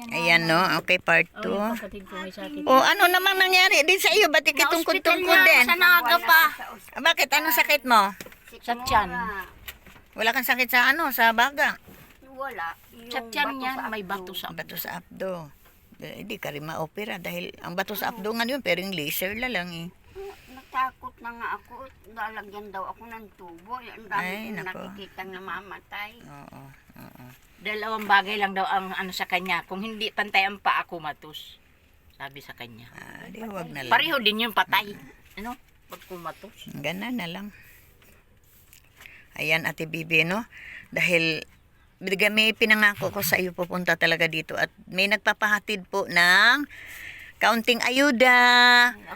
Ayan no, okay, part 2. Oh, kapatid ko may sakit. O ano namang nangyari din sa iyo? Ba't ikitungkod-tungkod din? Sa naga pa. Bakit? Anong sakit mo? Sa tiyan. Wala kang sakit sa ano? Sa baga? Wala. Sa tiyan niyan, may bato sa Bato sa abdo. Hindi ka rin ma-opera dahil ang bato sa abdo nga yun, pero yung laser la lang eh. Natakot na nga ako. Lalagyan daw ako ng tubo. Ang Ay, dami kong nako. nakikita namamatay. Oo, oo. Dalawang bagay lang daw ang ano sa kanya. Kung hindi pantay ang paa ko matus. Sabi sa kanya. Di wag na lang. Pareho din yung patay. Ano? Pag kumatos. Ganun na lang. Ayan, Ate Bibi, no? Dahil may pinangako ko sa iyo pupunta talaga dito at may nagpapahatid po ng kaunting ayuda.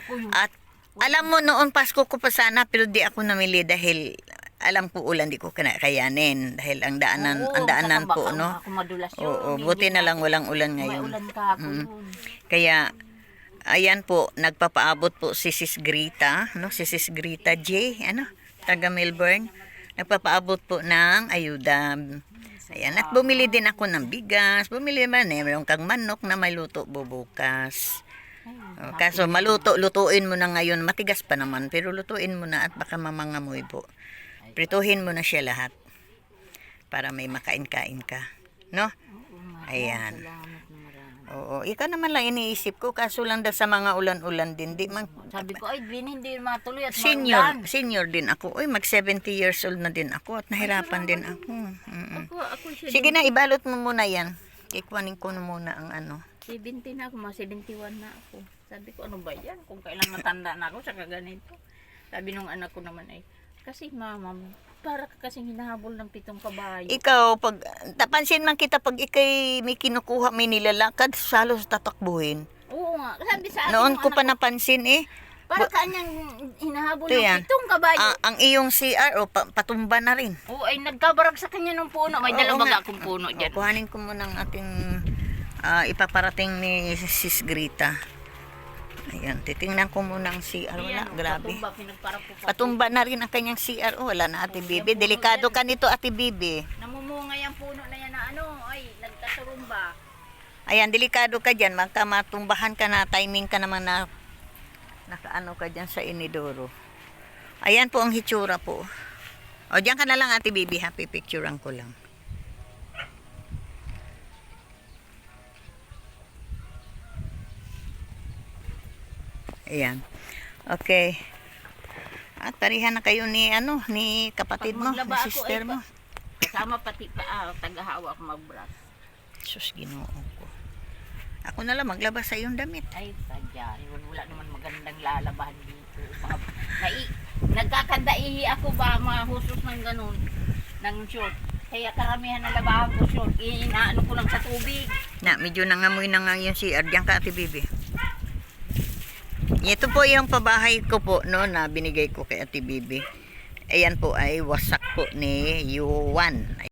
Ako yung At alam mo noon Pasko ko pa sana pero di ako namili dahil alam ko ulan di ko kakayanin dahil ang daanan Oo, ang daanan saka po baka no. ako madulas yun. Oo, Hindi buti na na- lang walang ulan May ngayon. ulan kahapon Mm. yun. Kaya ayan po nagpapaabot po si Sis Grita, no? Si Sis Grita J, ano? Taga Melbourne. Nagpapaabot po ng ayuda. Ayan, at bumili din ako ng bigas. Bumili man eh, mayroon kang manok na may luto bubukas. Kaso lutuin mo na ngayon, matigas pa naman, pero lutuin mo na at baka mamangamoy po. Prituhin mo na siya lahat para may makain-kain ka. No? Ayan. Salamat na marami. Oo, ikaw naman lang iniisip ko, kaso lang daw sa mga ulan-ulan din, di man, Sabi ko, ay, hindi matuloy at senior din ako. Uy, mag 70 years old na din ako at nahirapan din ako. Mm-mm. Ako siya. Sige na, ibalot mo muna yan. Kikwanin ko na muna ang ano. 70 na ako, mga 71 na ako. Sabi ko, ano ba yan? Kung kailan matanda na ako, saka ganito. Sabi nung anak ko naman ay, kasi mama, para ka kasing hinahabol ng 7 kabayo. Ikaw, pag tapansin man kita pag ikay may kinukuha, may nilalakad, halos tatakbuhin. Oo nga, sabi sa akin Noon nung ko pa anak napansin eh. para kanyang hinahabol Ito yan. ng 7 kabayo. Ang iyong CR, patumba na rin. Oo, ay nagkabarag sa kanya ng puno. May Oo dalawang nga. akong puno dyan. Kuhanin ko muna ang ating ipaparating ni Sis Grita. Ayan, titingnan ko muna ang CR. Wala, Ayan, grabe. patumba, pinagparap ko pa. Patumba na rin ang kanyang CR. Oh, wala na, Ate Bibi. Delikado ka nito, Ate Bibi. Namumunga yung puno na yan na ano, ay, nagkasurumba. Ayan, delikado ka dyan. Magka matumbahan ka na, timing ka naman na nakaano ka dyan sa inidoro. Ayan po ang hitsura po. O, dyan ka na lang, Ate Bibi. Happy picturean ko lang. Ayan. Okay. At parihan na kayo ni ni kapatid mo, ni maglaba ako, sister ay, mo. Kasama pati pa, tagahawa ako magbras. Sus, Ginoo ko. Ako na lang maglaba sa iyong damit. Ay, sadya. Wala naman magandang lalabahan dito. Nagkakandaihi ako ba mga husos ng ganun, ng short. Kaya karamihan na labahan ko short. Inaano ko lang sa tubig. Na, medyo nangamoy na nga yung CR. Diyan ka, Ate Bibi. Ito po yung pabahay ko po, no, na binigay ko kay Ate Bibi. Ayan po ay wasak po ni Yuan.